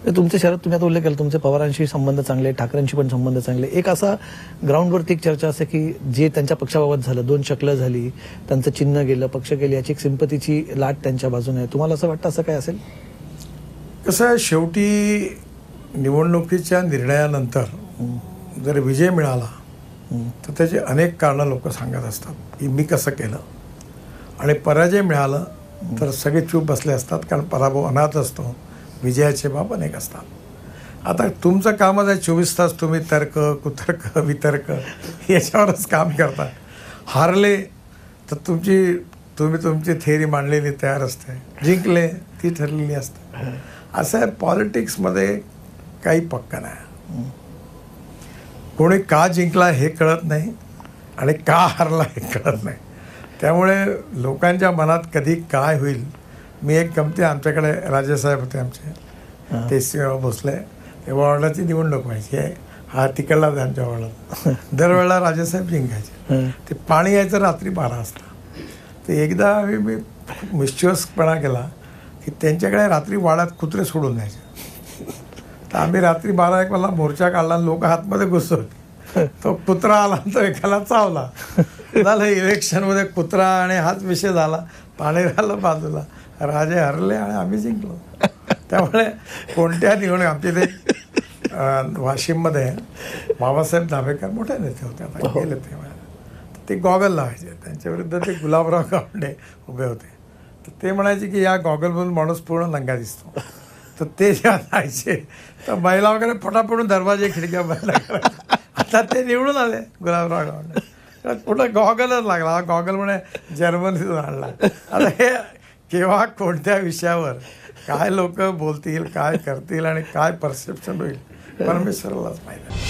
तुमच्या शहरात तुम्ही आता उल्लेख केला तुमचे पवारांशी संबंध चांगले, ठाकरेंशी पण संबंध चांगले. एक असा ग्राउंडवरती एक चर्चा असते की जे त्यांच्या पक्षाबाबत झालं, 2 शकलं झाली, त्यांचं चिन्ह गेलं, पक्ष गेले, याची एक सिंपतीची लाट त्यांच्या बाजूने आहे. तुम्हाला असं वाटतं असं काय असेल? कसं आहे, शेवटी निवडणुकीच्या निर्णयानंतर जर विजय मिळाला तर त्याचे अनेक कारणं लोक सांगत असतात की मी कसं केलं, आणि पराजय मिळालं तर सगळे चूप बसले असतात, कारण पराभव अनाथ असतो, विजयाचे बाब अनेक असतात. आता तुमचं कामच आहे 24 तास तुम्ही तर्क, कुतर्क, वितर्क याच्यावरच काम करता. हारले तर तुम्ही तुमची थेअरी मांडलेली तयार असते, जिंकले ती ठरलेली असते. असं आहे, पॉलिटिक्समध्ये काही पक्का नाही. कोणी का जिंकला हे कळत नाही आणि का हारला हे कळत नाही. त्यामुळे लोकांच्या मनात कधी काय होईल. मी एक गमती, आमच्याकडे राजेसाहेब होते आमचे, ते सिंह भोसले, ते वॉर्डाची निवडणूक व्हायची आहे, हा तिकडलाच आमच्या वॉर्डात. दरवेळेला राजेसाहेब जिंकायचे. ते पाणी यायचं रात्री 12 वाजता. ते एकदा मी मिस्चिवसपणा केला की त्यांच्याकडे रात्री वाड्यात कुत्रे सोडून द्यायचे. तर आम्ही रात्री 12-1 वाजता मोर्चा काढला, लोक हातमध्ये घुसवले. तो कुत्रा आला, तो एकाला चावला. झालं इलेक्शनमध्ये कुत्रा आणि हाच विषय झाला. पाणी राहिलं बाजूला, राजे हरले आणि आम्ही जिंकलो. त्यामुळे कोणत्या निवडणूक, आमच्या इथे वाशिममध्ये बाबासाहेब दाभेकर मोठे नेते होते, आता गेले ते गॉगल लावायचे. त्यांच्या विरुद्ध ते गुलाबराव गावंडे उभे होते. तर ते म्हणायचे की या गॉगलमधून माणूस पूर्ण नंगा दिसतो. तर ते जेव्हा जायचे तर महिला वगैरे फटाफडून दरवाजे खिडक्या बंद करायचे. आता ते निवडून आले गुलाबराव गावंडे, पुढं गॉगलच लागला. गॉगल म्हणे जर्मनीतून आणला. आता हे केव्हा कोणत्या विषयावर काय लोक बोलतील, काय करतील आणि काय परसेप्शन होईल, परमेश्वरालाच माहिती आहे.